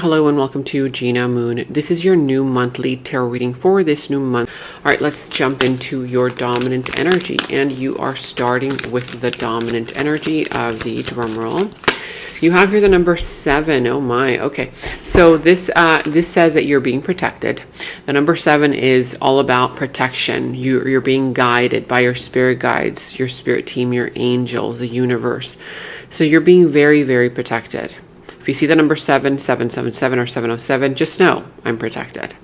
Hello and welcome to Gena Moon. This is your new monthly tarot reading for this new month. All right, let's jump into your dominant energy. And you are starting with the dominant energy of the drum roll. You have here the number 7. Oh my. Okay. So this says that you're being protected. The number 7 is all about protection. You're being guided by your spirit guides, your spirit team, your angels, the universe. So you're being very, very protected. If you see the number 7, 777, or 707, just know I'm protected.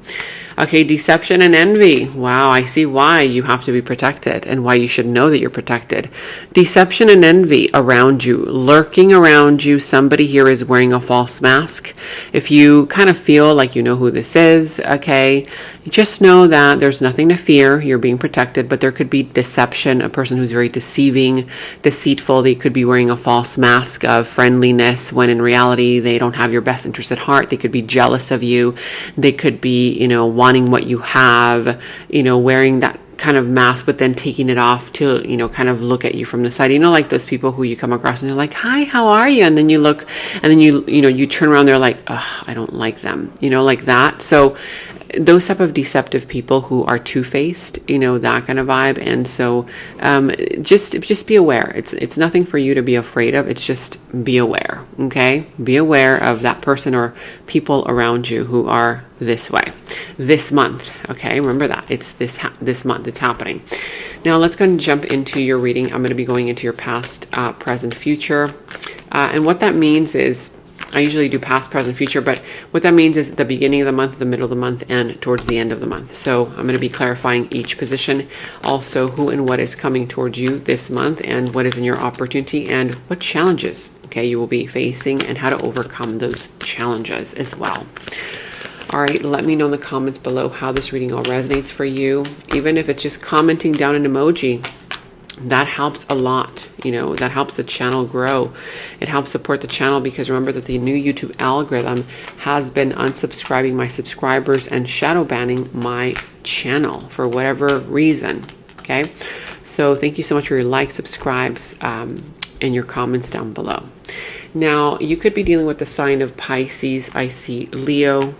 Okay, deception and envy. Wow, I see why you have to be protected and why you should know that you're protected. Deception and envy around you, lurking around you. Somebody here is wearing a false mask. If you kind of feel like you know who this is, okay, just know that there's nothing to fear. You're being protected, but there could be deception, a person who's very deceiving, deceitful. They could be wearing a false mask of friendliness when in reality they don't have your best interest at heart. They could be jealous of you. They could be, wanting what you have, wearing that kind of mask, but then taking it off to, kind of look at you from the side. Like those people who you come across and they're like, hi, how are you? And then you look and then you turn around, they're like, ugh, I don't like them, like that. So those type of deceptive people who are two-faced, that kind of vibe. And so just be aware. It's nothing for you to be afraid of. It's just be aware. Okay, be aware of that person or people around you who are this way this month. Okay, remember that it's this month it's happening. Now let's go and jump into your reading. I'm going to be going into your past, present, future, and what that means is, I usually do past, present, future, but what that means is the beginning of the month, the middle of the month, and towards the end of the month. So I'm going to be clarifying each position, also who and what is coming towards you this month, and what is in your opportunity, and what challenges, you will be facing, and how to overcome those challenges as well. All right, let me know in the comments below how this reading all resonates for you. Even if it's just commenting down an emoji, that helps a lot. That helps the channel grow. It helps support the channel, because remember that the new YouTube algorithm has been unsubscribing my subscribers and shadow banning my channel for whatever reason. Okay, so thank you so much for your likes, subscribes, and your comments down below. Now you could be dealing with the sign of Pisces. I see Leo.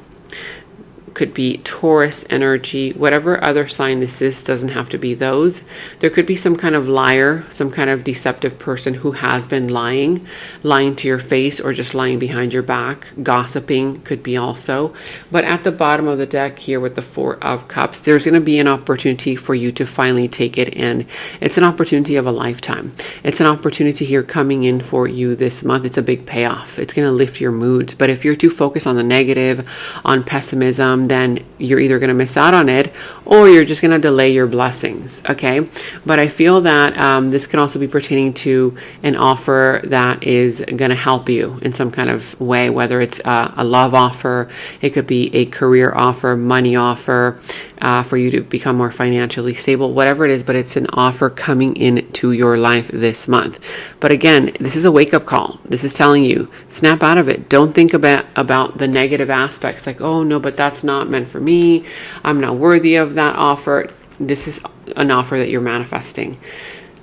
Could be Taurus energy, whatever other sign this is, doesn't have to be those. There could be some kind of liar, some kind of deceptive person who has been lying to your face, or just lying behind your back. Gossiping could be also. But at the bottom of the deck here with the 4 of Cups, there's going to be an opportunity for you to finally take it in. It's an opportunity of a lifetime. It's an opportunity here coming in for you this month. It's a big payoff. It's going to lift your moods. But if you're too focused on the negative, on pessimism, then you're either going to miss out on it, or you're just going to delay your blessings. Okay, but I feel that this can also be pertaining to an offer that is going to help you in some kind of way, whether it's a love offer, it could be a career offer, money offer, for you to become more financially stable, whatever it is, but it's an offer coming into your life this month. But again, this is a wake-up call. This is telling you, snap out of it. Don't think about the negative aspects, like, oh no, but that's not meant for me. I'm not worthy of that offer. This is an offer that you're manifesting.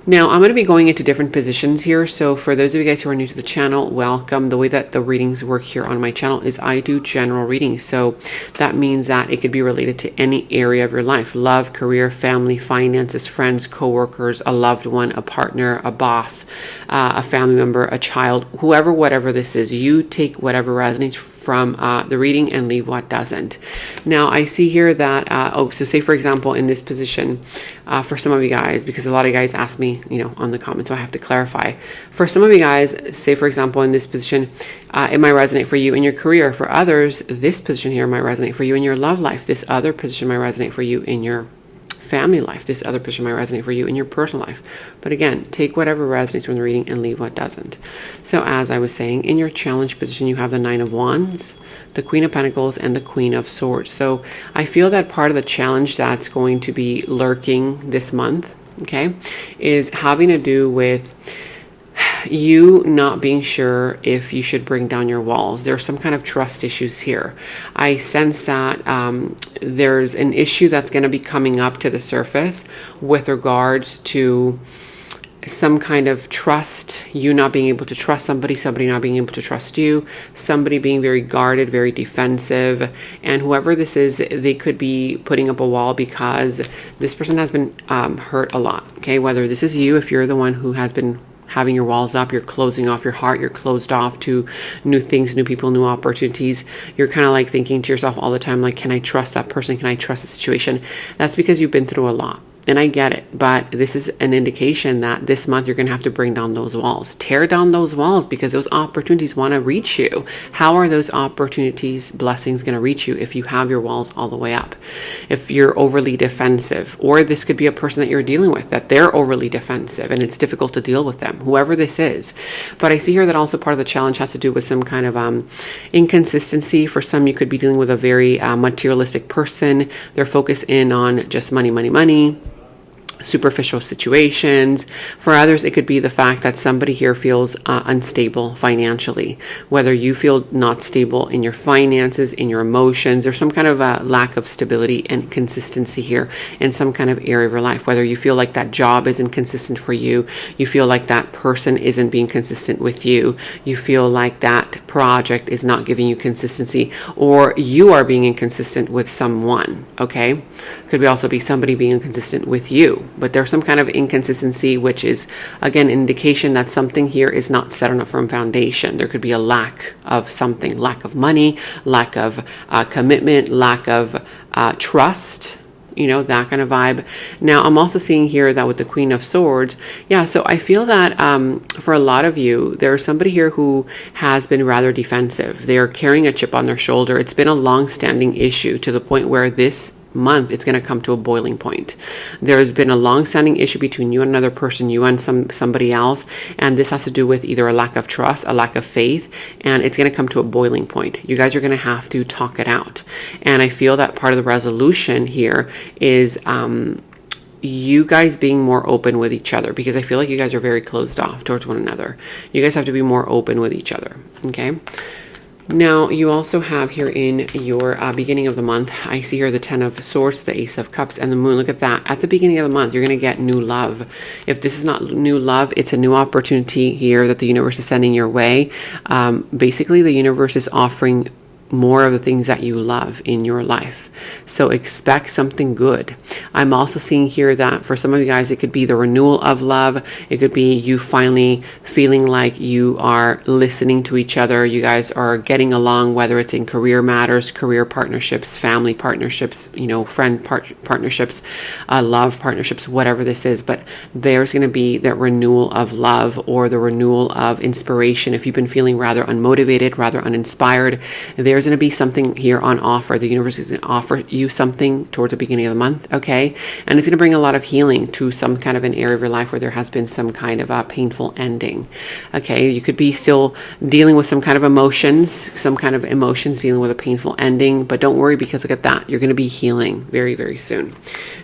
Now, I'm going to be going into different positions here. So for those of you guys who are new to the channel, welcome. The way that the readings work here on my channel is I do general readings. So that means that it could be related to any area of your life: love, career, family, finances, friends, coworkers, a loved one, a partner, a boss, a family member, a child, whoever, whatever this is. You take whatever resonates from the reading and leave what doesn't. Now I see here that so say for example in this position, for some of you guys, because a lot of you guys ask me on the comments, so I have to clarify. For some of you guys, say for example in this position, it might resonate for you in your career. For others, this position here might resonate for you in your love life. This other position might resonate for you in your family life. This other position might resonate for you in your personal life. But again, take whatever resonates from the reading and leave what doesn't. So as I was saying, in your challenge position, you have the 9 of Wands, the Queen of Pentacles, and the Queen of Swords. So I feel that part of the challenge that's going to be lurking this month, okay, is having to do with you not being sure if you should bring down your walls. There's some kind of trust issues here. I sense that there's an issue that's going to be coming up to the surface with regards to some kind of trust, you not being able to trust somebody, somebody not being able to trust you, somebody being very guarded, very defensive. And whoever this is, they could be putting up a wall because this person has been hurt a lot. Okay, whether this is you, if you're the one who has been having your walls up, you're closing off your heart, you're closed off to new things, new people, new opportunities. You're kind of like thinking to yourself all the time, like, can I trust that person? Can I trust the situation? That's because you've been through a lot. And I get it, but this is an indication that this month you're going to have to bring down those walls. Tear down those walls because those opportunities want to reach you. How are those opportunities, blessings going to reach you if you have your walls all the way up? If you're overly defensive, or this could be a person that you're dealing with, that they're overly defensive and it's difficult to deal with them, whoever this is. But I see here that also part of the challenge has to do with some kind of inconsistency. For some, you could be dealing with a very materialistic person. They're focused in on just money, money, money. Superficial situations. For others, it could be the fact that somebody here feels unstable financially, whether you feel not stable in your finances, in your emotions. There's some kind of a lack of stability and consistency here in some kind of area of your life, whether you feel like that job isn't consistent for you, you feel like that person isn't being consistent with you, you feel like that project is not giving you consistency, or you are being inconsistent with someone. Okay, could also be somebody being inconsistent with you. But there's some kind of inconsistency, which is, again, indication that something here is not set on a firm foundation. There could be a lack of something, lack of money, lack of commitment, lack of trust, you know, that kind of vibe. Now, I'm also seeing here that with the Queen of Swords, yeah, so I feel that for a lot of you, there's somebody here who has been rather defensive. They're carrying a chip on their shoulder. It's been a long-standing issue to the point where this month it's going to come to a boiling point. There's been a long-standing issue between you and another person, you and somebody else, and this has to do with either a lack of trust, a lack of faith, and it's going to come to a boiling point. You guys are going to have to talk it out. And I feel that part of the resolution here is you guys being more open with each other, because I feel like you guys are very closed off towards one another. You guys have to be more open with each other. Okay. Now, you also have here in your beginning of the month, I see here the Ten of Swords, the Ace of Cups, and the Moon. Look at that. At the beginning of the month, you're going to get new love. If this is not new love, it's a new opportunity here that the universe is sending your way. Basically, the universe is offering more of the things that you love in your life. So expect something good. I'm also seeing here that for some of you guys, it could be the renewal of love. It could be you finally feeling like you are listening to each other. You guys are getting along, whether it's in career matters, career partnerships, family partnerships, you know, friend partnerships, love partnerships, whatever this is. But there's going to be that renewal of love or the renewal of inspiration. If you've been feeling rather unmotivated, rather uninspired, there's going to be something here on offer. The universe is going to offer you something towards the beginning of the month, okay? And it's going to bring a lot of healing to some kind of an area of your life where there has been some kind of a painful ending, okay? You could be still dealing with some kind of emotions, dealing with a painful ending, but don't worry, because look at that. You're going to be healing very, very soon.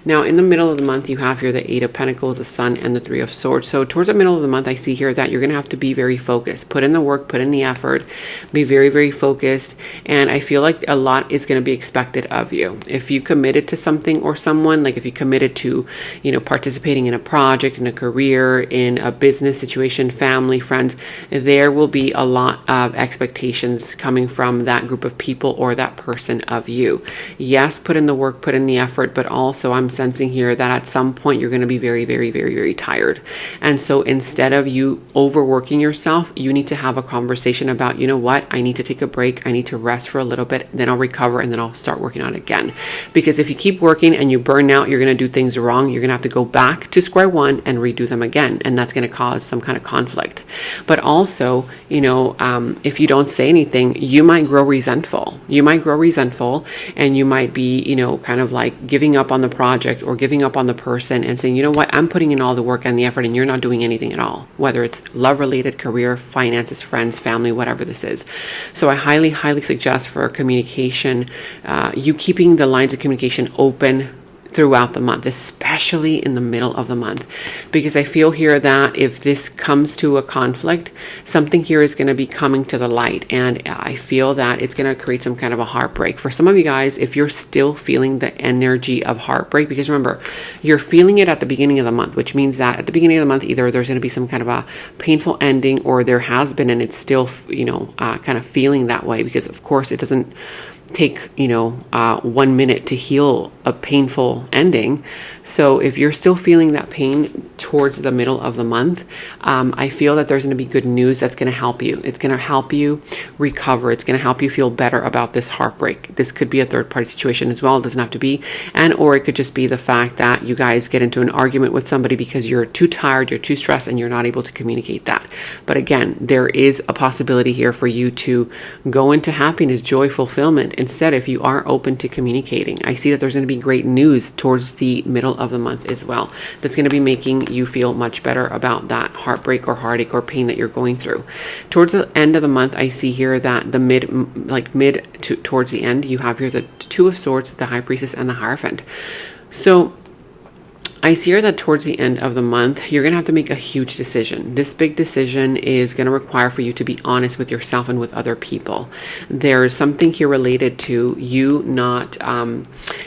Now, in the middle of the month, you have here the Eight of Pentacles, the Sun, and the Three of Swords. So towards the middle of the month, I see here that you're going to have to be very focused. Put in the work, put in the effort, be very, very focused. And I feel like a lot is going to be expected of you. If you committed to something or someone, like if you committed to, you know, participating in a project, in a career, in a business situation, family, friends, there will be a lot of expectations coming from that group of people or that person of you. Yes, put in the work, put in the effort, but also I'm sensing here that at some point you're going to be very, very, very, very tired. And so instead of you overworking yourself, you need to have a conversation about, you know what, I need to take a break. I need to rest for a little bit, then I'll recover, and then I'll start working on it again. Because if you keep working and you burn out, you're going to do things wrong. You're going to have to go back to square one and redo them again. And that's going to cause some kind of conflict. But also, you know, if you don't say anything, you might grow resentful. You might grow resentful, and you might be, you know, kind of like giving up on the project or giving up on the person and saying, you know what, I'm putting in all the work and the effort and you're not doing anything at all, whether it's love related, career, finances, friends, family, whatever this is. So I highly suggest for communication, you keeping the lines of communication open, throughout the month, especially in the middle of the month, because I feel here that if this comes to a conflict, something here is going to be coming to the light, and I feel that it's going to create some kind of a heartbreak. For some of you guys, if you're still feeling the energy of heartbreak, because remember, you're feeling it at the beginning of the month, which means that at the beginning of the month, either there's going to be some kind of a painful ending, or there has been, and it's still, kind of feeling that way, because of course it doesn't take 1 minute to heal a painful ending. So if you're still feeling that pain towards the middle of the month, I feel that there's going to be good news that's going to help you. It's going to help you recover. It's going to help you feel better about this heartbreak. This could be a third party situation as well. It doesn't have to be. And or it could just be the fact that you guys get into an argument with somebody because you're too tired, you're too stressed, and you're not able to communicate that. But again, there is a possibility here for you to go into happiness, joy, fulfillment. Instead, if you are open to communicating, I see that there's going to be great news towards the middle of the month as well. That's going to be making you feel much better about that heartbreak or heartache or pain that you're going through. Towards the end of the month, I see here that the mid towards the end, you have here the Two of Swords, the High Priestess, and the Hierophant. So I see here that towards the end of the month, you're going to have to make a huge decision. This big decision is going to require for you to be honest with yourself and with other people. There's something here related to you not,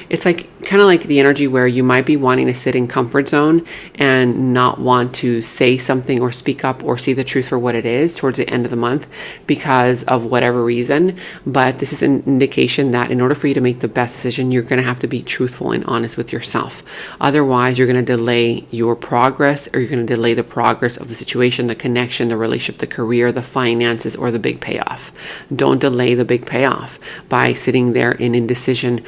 it's like kind of like the energy where you might be wanting to sit in comfort zone and not want to say something or speak up or see the truth for what it is towards the end of the month because of whatever reason. But this is an indication that in order for you to make the best decision, you're going to have to be truthful and honest with yourself. Otherwise, you're going to delay your progress, or you're going to delay the progress of the situation, the connection, the relationship, the career, the finances, or the big payoff. Don't delay the big payoff by sitting there in indecision,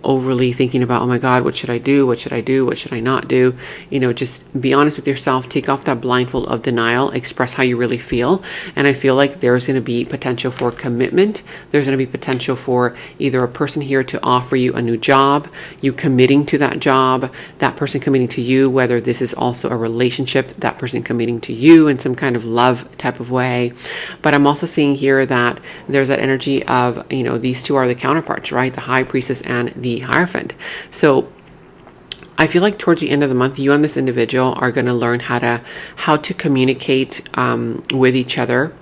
overly thinking about, oh my God, what should I do? What should I do? What should I not do? Just be honest with yourself, take off that blindfold of denial, express how you really feel. And I feel like there's going to be potential for commitment. There's going to be potential for either a person here to offer you a new job, you committing to that job, that person committing to you, whether this is also a relationship, that person committing to you in some kind of love type of way. But I'm also seeing here that there's that energy of, these two are the counterparts, right? The High Priestess and the Hierophant. So I feel like towards the end of the month, you and this individual are going to learn how to communicate with each other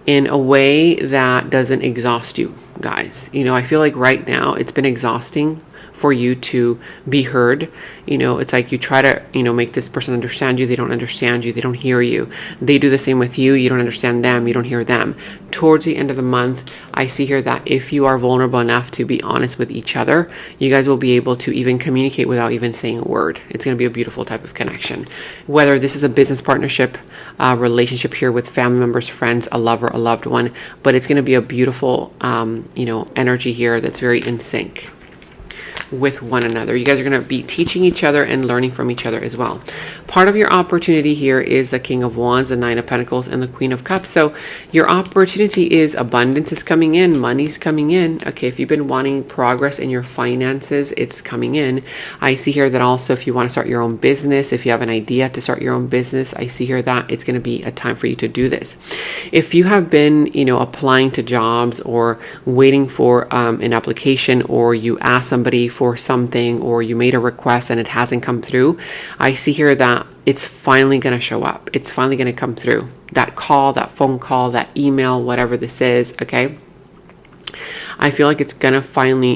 in a way that doesn't exhaust you guys. I feel like right now it's been exhausting for you to be heard. It's like you try to, make this person understand you. They don't understand you. They don't hear you. They do the same with you. You don't understand them. You don't hear them. Towards the end of the month, I see here that if you are vulnerable enough to be honest with each other, you guys will be able to even communicate without even saying a word. It's going to be a beautiful type of connection. Whether this is a business partnership, relationship here with family members, friends, a lover, a loved one, but it's going to be a beautiful, energy here that's very in sync with one another. You guys are going to be teaching each other and learning from each other as well. Part of your opportunity here is the King of Wands, the Nine of Pentacles, and the Queen of Cups. So your opportunity is abundance is coming in, money's coming in. Okay, if you've been wanting progress in your finances, it's coming in. I see here that also if you want to start your own business, if you have an idea to start your own business, I see here that it's going to be a time for you to do this. If you have been, applying to jobs or waiting for an application, or you ask somebody for something, or you made a request and it hasn't come through, I see here that it's finally going to show up. It's finally going to come through. That call, that phone call, that email, whatever this is, okay? I feel like it's going to finally,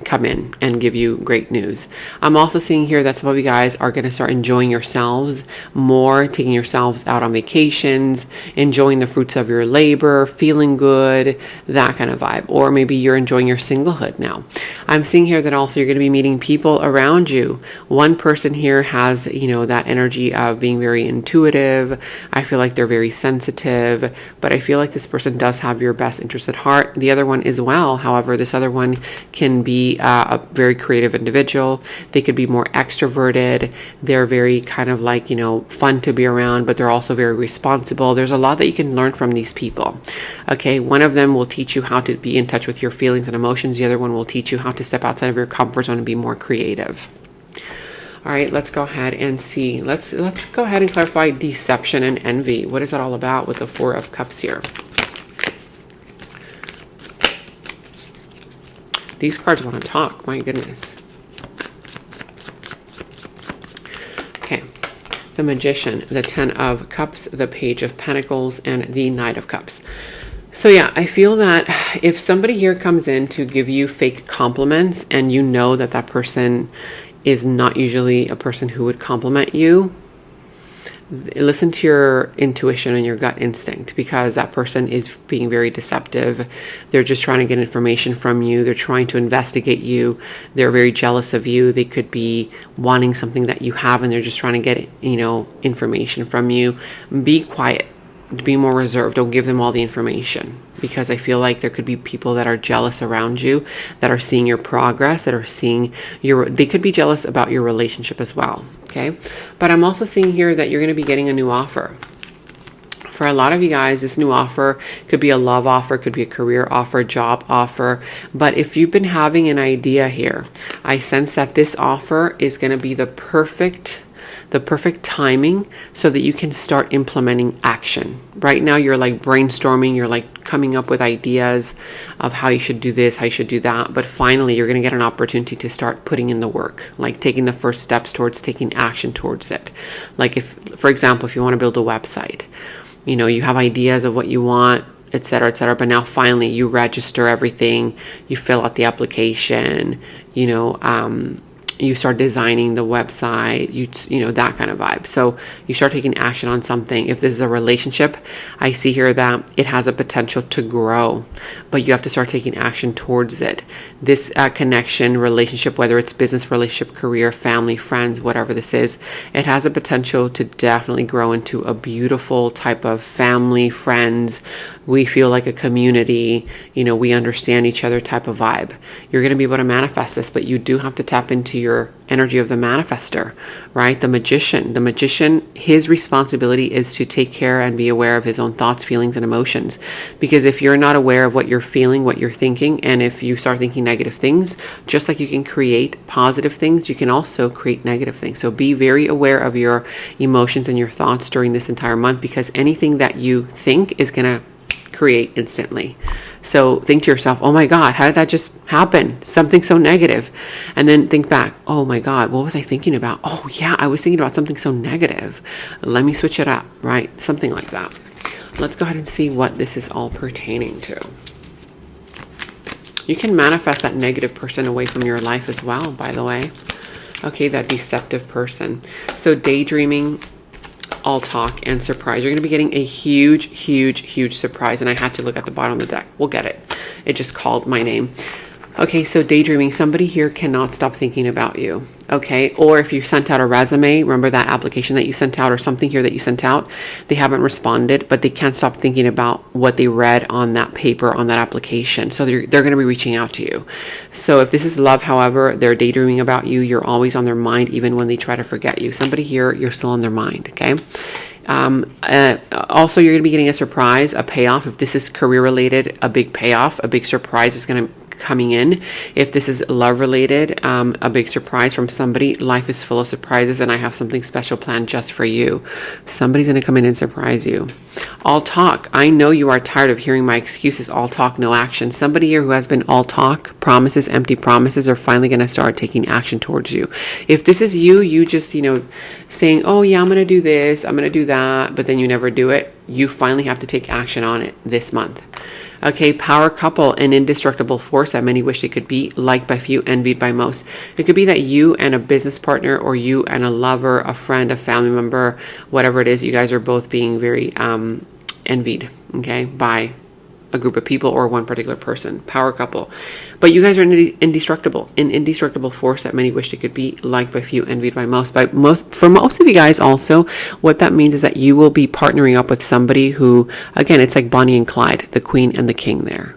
come in and give you great news. I'm also seeing here that some of you guys are going to start enjoying yourselves more, taking yourselves out on vacations, enjoying the fruits of your labor, feeling good, that kind of vibe. Or maybe you're enjoying your singlehood now. I'm seeing here that also you're going to be meeting people around you. One person here has, that energy of being very intuitive. I feel like they're very sensitive, but I feel like this person does have your best interest at heart. The other one is well. However, this other one can be a very creative individual. They could be more extroverted. They're very kind of like, fun to be around, but they're also very responsible. There's a lot that you can learn from these people. Okay, one of them will teach you how to be in touch with your feelings and emotions. The other one will teach you how to step outside of your comfort zone and be more creative. All right, let's go ahead and see. Let's go ahead and clarify deception and envy. What is that all about with the Four of Cups here? These cards want to talk. My goodness. the Magician, the Ten of Cups, the Page of Pentacles, and the Knight of Cups. So yeah, I feel that if somebody here comes in to give you fake compliments and you know that that person is not usually a person who would compliment you, listen to your intuition and your gut instinct, because that person is being very deceptive. They're just trying to get information from you. They're trying to investigate you. They're very jealous of you. They could be wanting something that you have and they're just trying to get, information from you. Be quiet. Be more reserved. Don't give them all the information, because I feel like there could be people that are jealous around you, that are seeing your progress, that are seeing they could be jealous about your relationship as well. Okay. But I'm also seeing here that you're going to be getting a new offer. For a lot of you guys, this new offer could be a love offer, could be a career offer, job offer. But if you've been having an idea here, I sense that this offer is going to be the perfect timing so that you can start implementing action. Right now, you're like brainstorming, you're like coming up with ideas of how you should do this, how you should do that. But finally, you're going to get an opportunity to start putting in the work, like taking the first steps towards taking action towards it. Like if, for example, if you want to build a website, you have ideas of what you want, etc., but now finally you register everything, you fill out the application, you start designing the website, that kind of vibe. So you start taking action on something. If this is a relationship, I see here that it has a potential to grow, but you have to start taking action towards it. This connection, relationship, whether it's business relationship, career, family, friends, whatever this is, it has a potential to definitely grow into a beautiful type of family, friends. We feel like a community, we understand each other type of vibe. You're going to be able to manifest this, but you do have to tap into your energy of the manifester, right? The magician, his responsibility is to take care and be aware of his own thoughts, feelings, and emotions. Because if you're not aware of what you're feeling, what you're thinking, and if you start thinking negative things, just like you can create positive things, you can also create negative things. So be very aware of your emotions and your thoughts during this entire month, because anything that you think is going to create instantly. So think to yourself, oh my God, how did that just happen? Something so negative. And then think back, oh my God, what was I thinking about? Oh yeah, I was thinking about something so negative. Let me switch it up, right? Something like that. Let's go ahead and see what this is all pertaining to. You can manifest that negative person away from your life as well, by the way. Okay, that deceptive person. So daydreaming, all talk and surprise. You're going to be getting a huge surprise. And I had to look at the bottom of the deck. We'll get it. It just called my name. Okay, so daydreaming. Somebody here cannot stop thinking about you. Okay, or if you sent out a resume, remember that application that you sent out or something here that you sent out, they haven't responded, but they can't stop thinking about what they read on that paper, on that application. So they're going to be reaching out to you. So if this is love, however, they're daydreaming about you. You're always on their mind, even when they try to forget you. Somebody here, you're still on their mind. Okay. Also, you're going to be getting a surprise, a payoff. If this is career related, a big payoff, a big surprise is going to coming in. If this is love related, a big surprise from somebody. Life is full of surprises, and I have something special planned just for you. Somebody's going to come in and surprise you. All talk. I know you are tired of hearing my excuses. All talk, no action. Somebody here who has been all talk, promises, empty promises, are finally going to start taking action towards you. If this is you just, saying, oh yeah, I'm going to do this, I'm going to do that, but then you never do it. You finally have to take action on it this month. Okay, power couple, an indestructible force that many wish they could be, liked by few, envied by most. It could be that you and a business partner, or you and a lover, a friend, a family member, whatever it is, you guys are both being very envied, okay, by a group of people or one particular person. Power couple. But you guys are indestructible, an indestructible force that many wish they could be, liked by few, envied by most. For most of you guys also, what that means is that you will be partnering up with somebody who, again, it's like Bonnie and Clyde, the queen and the king there.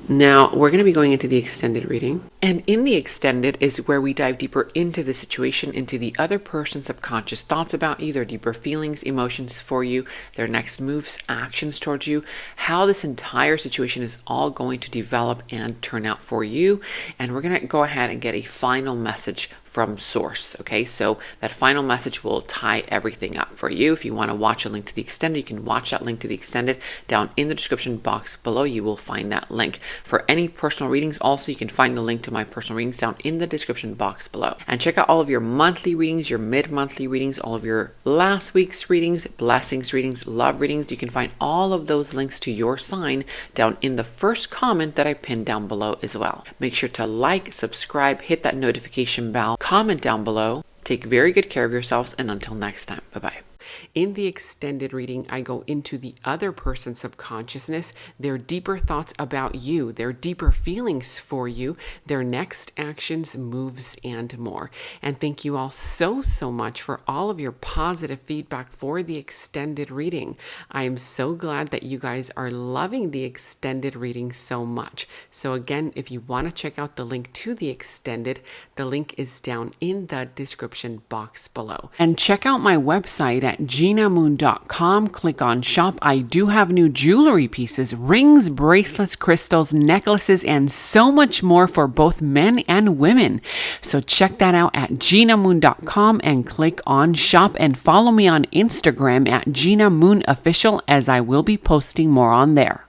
Now, we're going to be going into the extended reading. And in the extended is where we dive deeper into the situation, into the other person's subconscious thoughts about you, their deeper feelings, emotions for you, their next moves, actions towards you, how this entire situation is all going to develop and turn out for you. And we're going to go ahead and get a final message from source. Okay, so that final message will tie everything up for you. If you want to watch a link to the extended, you can watch that link to the extended down in the description box below. You will find that link. For any personal readings, also, you can find the link to my personal readings down in the description box below. And check out all of your monthly readings, your mid-monthly readings, all of your last week's readings, blessings readings, love readings. You can find all of those links to your sign down in the first comment that I pinned down below as well. Make sure to like, subscribe, hit that notification bell, comment down below. Take very good care of yourselves, and until next time, bye-bye. In the extended reading, I go into the other person's subconsciousness, their deeper thoughts about you, their deeper feelings for you, their next actions, moves, and more. And thank you all so much for all of your positive feedback for the extended reading. I am so glad that you guys are loving the extended reading so much. So again, if you want to check out the link to the extended, the link is down in the description box below. And check out my website at genamoon.com. Click on shop. I do have new jewelry pieces, rings, bracelets, crystals, necklaces, and so much more for both men and women. So check that out at genamoon.com and click on shop, and follow me on Instagram at Gena Moon Official, as I will be posting more on there.